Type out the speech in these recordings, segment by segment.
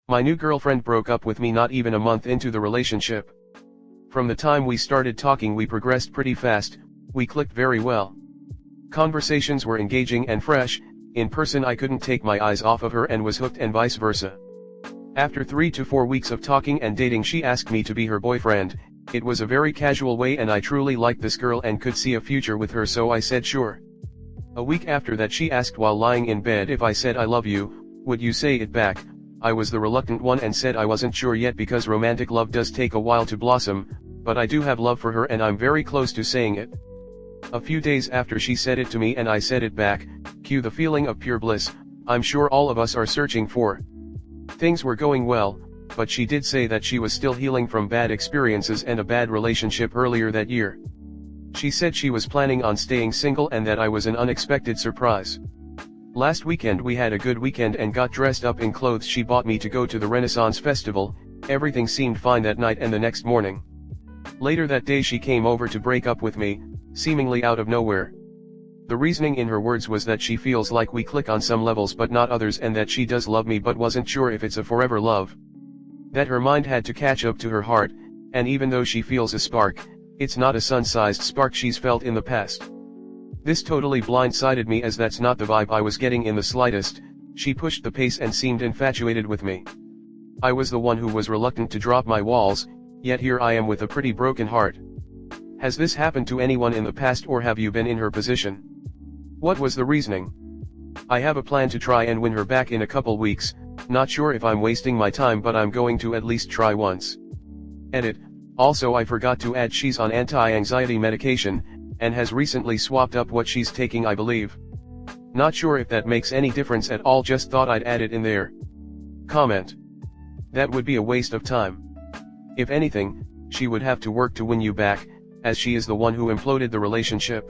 My new girlfriend broke up with me not even a month into the relationship. From the time we started talking we progressed pretty fast, we clicked very well. Conversations were engaging and fresh, in person I couldn't take my eyes off of her and was hooked and vice versa. After 3 to 4 weeks of talking and dating she asked me to be her boyfriend. It was a very casual way and I truly liked this girl and could see a future with her, so I said sure. A week after that she asked while lying in bed if I said I love you, would you say it back? I was the reluctant one and said I wasn't sure yet because romantic love does take a while to blossom, but I do have love for her and I'm very close to saying it. A few days after she said it to me and I said it back, cue the feeling of pure bliss, I'm sure all of us are searching for. Things were going well, but she did say that she was still healing from bad experiences and a bad relationship earlier that year. She said she was planning on staying single and that I was an unexpected surprise. Last weekend we had a good weekend and got dressed up in clothes she bought me to go to the Renaissance Festival. Everything seemed fine that night and the next morning. Later that day she came over to break up with me, seemingly out of nowhere. The reasoning in her words was that she feels like we click on some levels but not others and that she does love me but wasn't sure if it's a forever love. That her mind had to catch up to her heart, and even though she feels a spark, it's not a sun-sized spark she's felt in the past. This totally blindsided me as that's not the vibe I was getting in the slightest. She pushed the pace and seemed infatuated with me. I was the one who was reluctant to drop my walls, yet here I am with a pretty broken heart. Has this happened to anyone in the past or have you been in her position? What was the reasoning? I have a plan to try and win her back in a couple weeks, not sure if I'm wasting my time but I'm going to at least try once. Edit. Also I forgot to add she's on anti-anxiety medication, and has recently swapped up what she's taking I believe. Not sure if that makes any difference at all, just thought I'd add it in there. Comment. That would be a waste of time. If anything, she would have to work to win you back, as she is the one who imploded the relationship.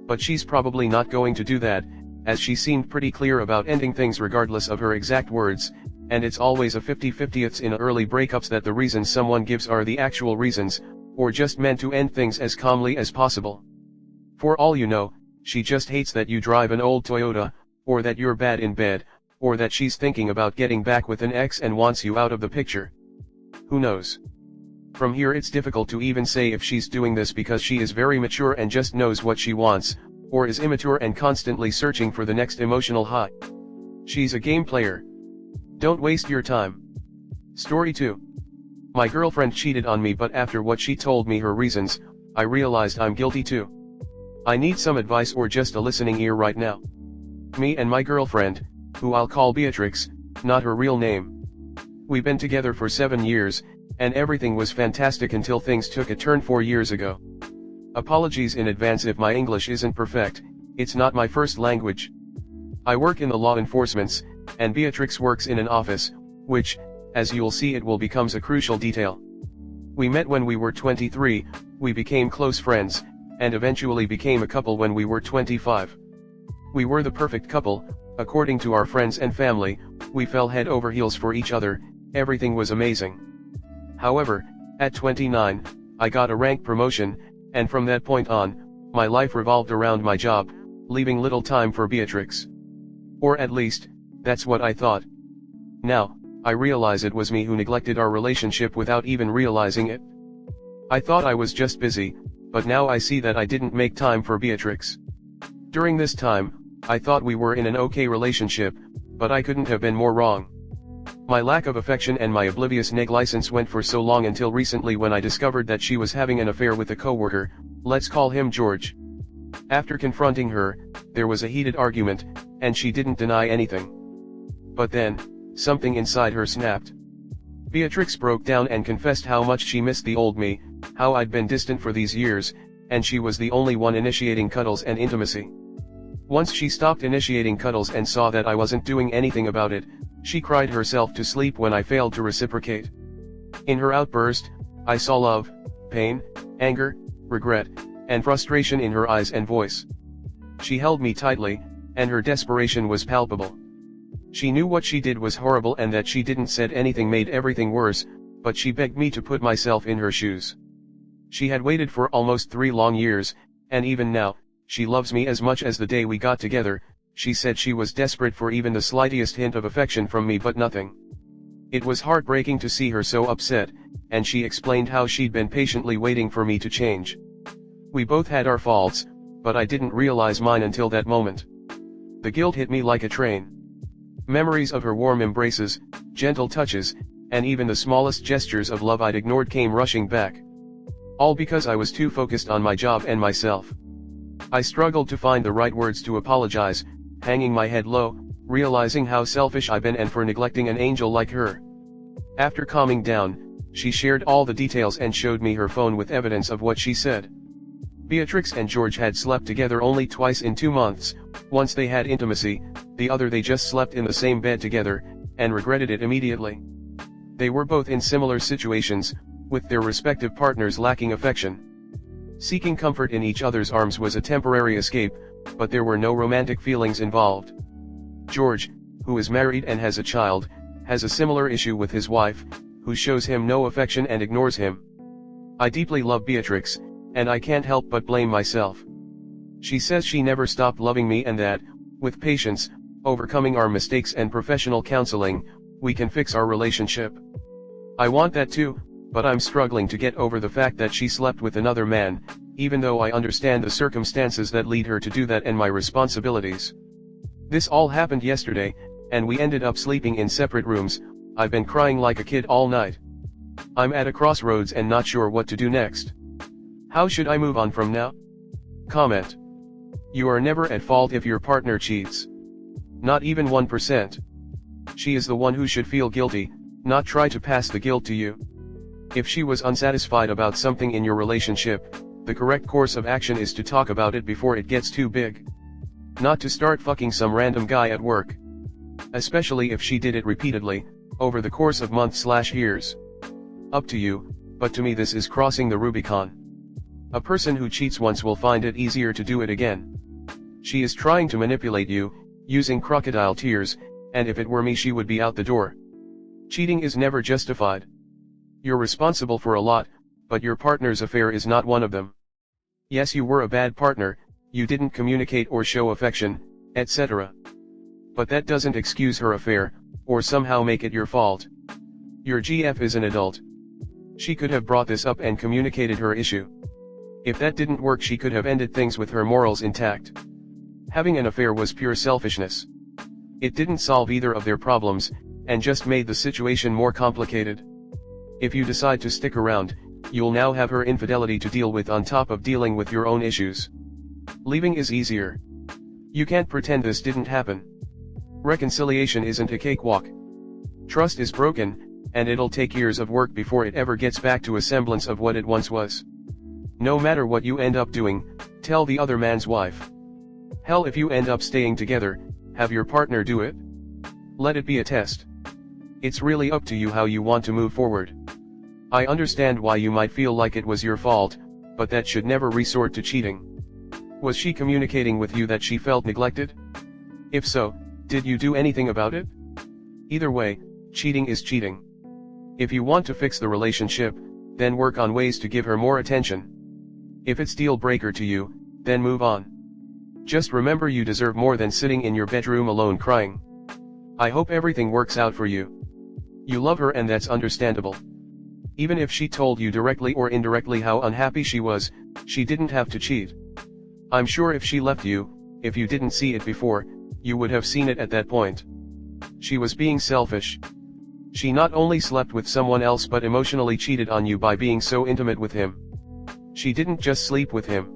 But she's probably not going to do that, as she seemed pretty clear about ending things regardless of her exact words, and it's always a 50-50 in early breakups that the reasons someone gives are the actual reasons, or just meant to end things as calmly as possible. For all you know, she just hates that you drive an old Toyota, or that you're bad in bed, or that she's thinking about getting back with an ex and wants you out of the picture. Who knows? From here it's difficult to even say if she's doing this because she is very mature and just knows what she wants, or is immature and constantly searching for the next emotional high. She's a game player. Don't waste your time. Story 2. My girlfriend cheated on me, but after what she told me her reasons, I realized I'm guilty too. I need some advice or just a listening ear right now. Me and my girlfriend, who I'll call Beatrix, not her real name. We've been together for 7 years, and everything was fantastic until things took a turn 4 years ago. Apologies in advance if my English isn't perfect, it's not my first language. I work in the law enforcement, and Beatrix works in an office, which, as you'll see it will becomes a crucial detail. We met when we were 23, we became close friends, and eventually became a couple when we were 25. We were the perfect couple, according to our friends and family, we fell head over heels for each other, everything was amazing. However, at 29, I got a rank promotion, and from that point on, my life revolved around my job, leaving little time for Beatrix. Or at least, that's what I thought. Now, I realize it was me who neglected our relationship without even realizing it. I thought I was just busy, but now I see that I didn't make time for Beatrix. During this time, I thought we were in an okay relationship, but I couldn't have been more wrong. My lack of affection and my oblivious negligence went for so long until recently when I discovered that she was having an affair with a coworker, let's call him George. After confronting her, there was a heated argument, and she didn't deny anything. But then, something inside her snapped. Beatrix broke down and confessed how much she missed the old me, how I'd been distant for these years, and she was the only one initiating cuddles and intimacy. Once she stopped initiating cuddles and saw that I wasn't doing anything about it, she cried herself to sleep when I failed to reciprocate. In her outburst, I saw love, pain, anger, regret, and frustration in her eyes and voice. She held me tightly, and her desperation was palpable. She knew what she did was horrible and that she didn't said anything made everything worse, but she begged me to put myself in her shoes. She had waited for almost 3 long years, and even now, she loves me as much as the day we got together. She said she was desperate for even the slightest hint of affection from me, but nothing. It was heartbreaking to see her so upset, and she explained how she'd been patiently waiting for me to change. We both had our faults, but I didn't realize mine until that moment. The guilt hit me like a train. Memories of her warm embraces, gentle touches, and even the smallest gestures of love I'd ignored came rushing back. All because I was too focused on my job and myself. I struggled to find the right words to apologize, hanging my head low, realizing how selfish I've been and for neglecting an angel like her. After calming down, she shared all the details and showed me her phone with evidence of what she said. Beatrix and George had slept together only twice in 2 months, once they had intimacy, the other they just slept in the same bed together, and regretted it immediately. They were both in similar situations, with their respective partners lacking affection. Seeking comfort in each other's arms was a temporary escape, but there were no romantic feelings involved. George, who is married and has a child, has a similar issue with his wife, who shows him no affection and ignores him. I deeply love Beatrix, and I can't help but blame myself. She says she never stopped loving me and that, with patience, overcoming our mistakes and professional counseling, we can fix our relationship. I want that too, but I'm struggling to get over the fact that she slept with another man, even though I understand the circumstances that lead her to do that and my responsibilities. This all happened yesterday, and we ended up sleeping in separate rooms. I've been crying like a kid all night. I'm at a crossroads and not sure what to do next. How should I move on from now? Comment. You are never at fault if your partner cheats. Not even 1%. She is the one who should feel guilty, not try to pass the guilt to you. If she was unsatisfied about something in your relationship, the correct course of action is to talk about it before it gets too big. Not to start fucking some random guy at work. Especially if she did it repeatedly, over the course of months/years. Up to you, but to me this is crossing the Rubicon. A person who cheats once will find it easier to do it again. She is trying to manipulate you, using crocodile tears, and if it were me she would be out the door. Cheating is never justified. You're responsible for a lot, but your partner's affair is not one of them. Yes, you were a bad partner, you didn't communicate or show affection, etc. But that doesn't excuse her affair, or somehow make it your fault. Your GF is an adult. She could have brought this up and communicated her issue. If that didn't work, she could have ended things with her morals intact. Having an affair was pure selfishness. It didn't solve either of their problems, and just made the situation more complicated. If you decide to stick around, you'll now have her infidelity to deal with on top of dealing with your own issues. Leaving is easier. You can't pretend this didn't happen. Reconciliation isn't a cakewalk. Trust is broken, and it'll take years of work before it ever gets back to a semblance of what it once was. No matter what you end up doing, tell the other man's wife. Hell, if you end up staying together, have your partner do it. Let it be a test. It's really up to you how you want to move forward. I understand why you might feel like it was your fault, but that should never resort to cheating. Was she communicating with you that she felt neglected? If so, did you do anything about it? Either way, cheating is cheating. If you want to fix the relationship, then work on ways to give her more attention. If it's deal breaker to you, then move on. Just remember you deserve more than sitting in your bedroom alone crying. I hope everything works out for you. You love her and that's understandable. Even if she told you directly or indirectly how unhappy she was, she didn't have to cheat. I'm sure if she left you, if you didn't see it before, you would have seen it at that point. She was being selfish. She not only slept with someone else but emotionally cheated on you by being so intimate with him. She didn't just sleep with him.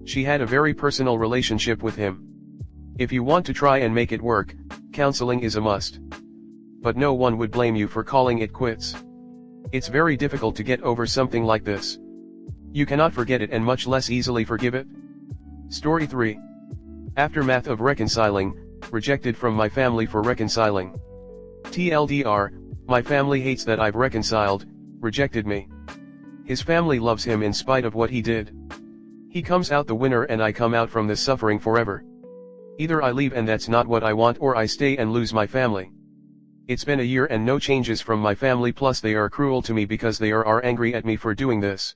She had a very personal relationship with him. If you want to try and make it work, counseling is a must. But no one would blame you for calling it quits. It's very difficult to get over something like this. You cannot forget it and much less easily forgive it. Story 3. Aftermath of reconciling, rejected from my family for reconciling. TLDR, my family hates that I've reconciled, rejected me. His family loves him in spite of what he did. He comes out the winner and I come out from this suffering forever. Either I leave and that's not what I want, or I stay and lose my family. It's been a year and no changes from my family, plus they are cruel to me because they are angry at me for doing this.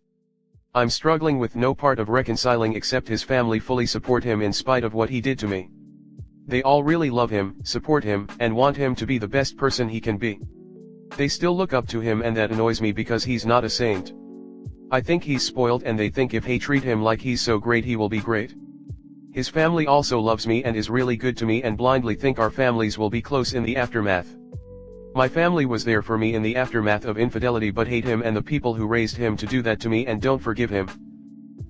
I'm struggling with no part of reconciling except his family fully support him in spite of what he did to me. They all really love him, support him, and want him to be the best person he can be. They still look up to him, and that annoys me because he's not a saint. I think he's spoiled, and they think if they treat him like he's so great he will be great. His family also loves me and is really good to me, and blindly think our families will be close in the aftermath. My family was there for me in the aftermath of infidelity, but hate him and the people who raised him to do that to me and don't forgive him.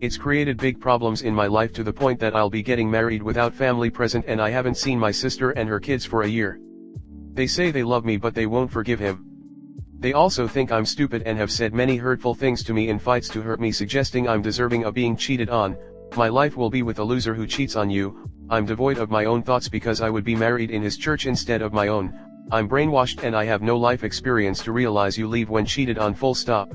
It's created big problems in my life to the point that I'll be getting married without family present, and I haven't seen my sister and her kids for a year. They say they love me, but they won't forgive him. They also think I'm stupid and have said many hurtful things to me in fights to hurt me, suggesting I'm deserving of being cheated on. My life will be with a loser who cheats on you. I'm devoid of my own thoughts because I would be married in his church instead of my own. I'm brainwashed and I have no life experience to realize you leave when cheated on, full stop.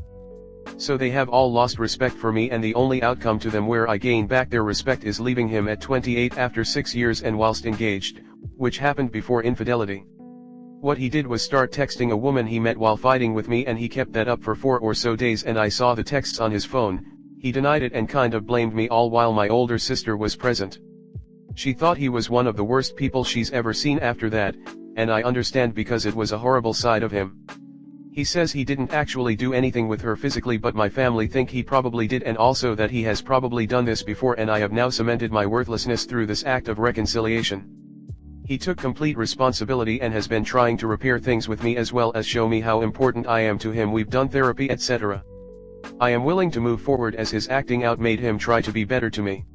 So they have all lost respect for me, and the only outcome to them where I gain back their respect is leaving him at 28 after 6 years and whilst engaged, which happened before infidelity. What he did was start texting a woman he met while fighting with me, and he kept that up for 4 or so days, and I saw the texts on his phone. He denied it and kind of blamed me, all while my older sister was present. She thought he was one of the worst people she's ever seen after that, and I understand because it was a horrible side of him. He says he didn't actually do anything with her physically, but my family think he probably did, and also that he has probably done this before, and I have now cemented my worthlessness through this act of reconciliation. He took complete responsibility and has been trying to repair things with me as well as show me how important I am to him. We've done therapy, etc. I am willing to move forward as his acting out made him try to be better to me.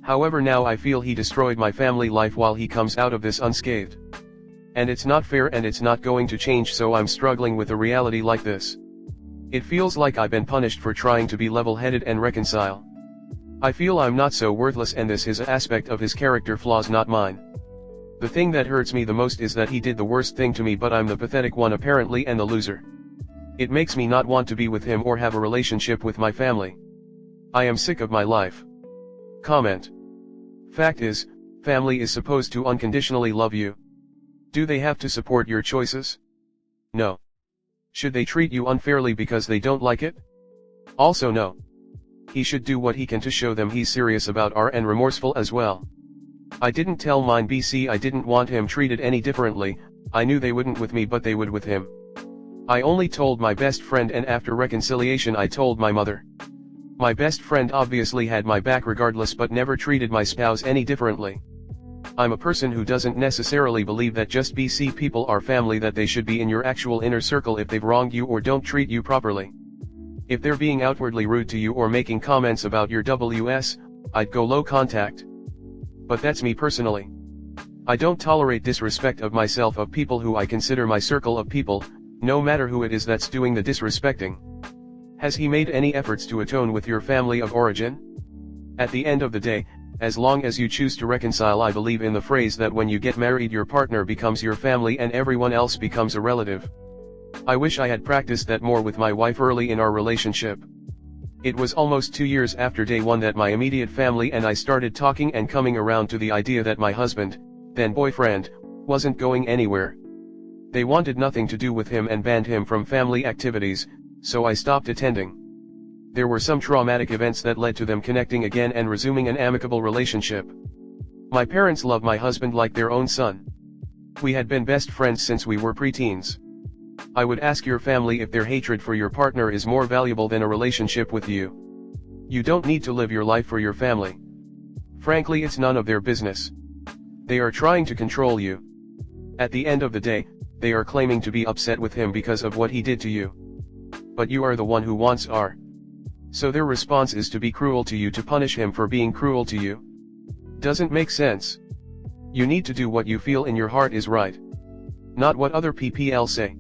However, now I feel he destroyed my family life while he comes out of this unscathed. And it's not fair, and it's not going to change, so I'm struggling with a reality like this. It feels like I've been punished for trying to be level-headed and reconcile. I feel I'm not so worthless, and this is an aspect of his character flaws, not mine. The thing that hurts me the most is that he did the worst thing to me, but I'm the pathetic one apparently and the loser. It makes me not want to be with him or have a relationship with my family. I am sick of my life. Comment. Fact is, family is supposed to unconditionally love you. Do they have to support your choices? No. Should they treat you unfairly because they don't like it? Also no. He should do what he can to show them he's serious about R and remorseful as well. I didn't tell mine BC I didn't want him treated any differently. I knew they wouldn't with me, but they would with him. I only told my best friend, and after reconciliation I told my mother. My best friend obviously had my back regardless, but never treated my spouse any differently. I'm a person who doesn't necessarily believe that just BC people are family, that they should be in your actual inner circle if they've wronged you or don't treat you properly. If they're being outwardly rude to you or making comments about your WS, I'd go low contact. But that's me personally. I don't tolerate disrespect of myself of people who I consider my circle of people, no matter who it is that's doing the disrespecting. Has he made any efforts to atone with your family of origin? At the end of the day, as long as you choose to reconcile, I believe in the phrase that when you get married your partner becomes your family and everyone else becomes a relative. I wish I had practiced that more with my wife early in our relationship. It was almost 2 years after day one that my immediate family and I started talking and coming around to the idea that my husband, then boyfriend, wasn't going anywhere. They wanted nothing to do with him and banned him from family activities, so I stopped attending. There were some traumatic events that led to them connecting again and resuming an amicable relationship. My parents love my husband like their own son. We had been best friends since we were preteens. I would ask your family if their hatred for your partner is more valuable than a relationship with you. You don't need to live your life for your family. Frankly, it's none of their business. They are trying to control you. At the end of the day, they are claiming to be upset with him because of what he did to you. But you are the one who wants R. So their response is to be cruel to you, to punish him for being cruel to you. Doesn't make sense. You need to do what you feel in your heart is right. Not what other people say.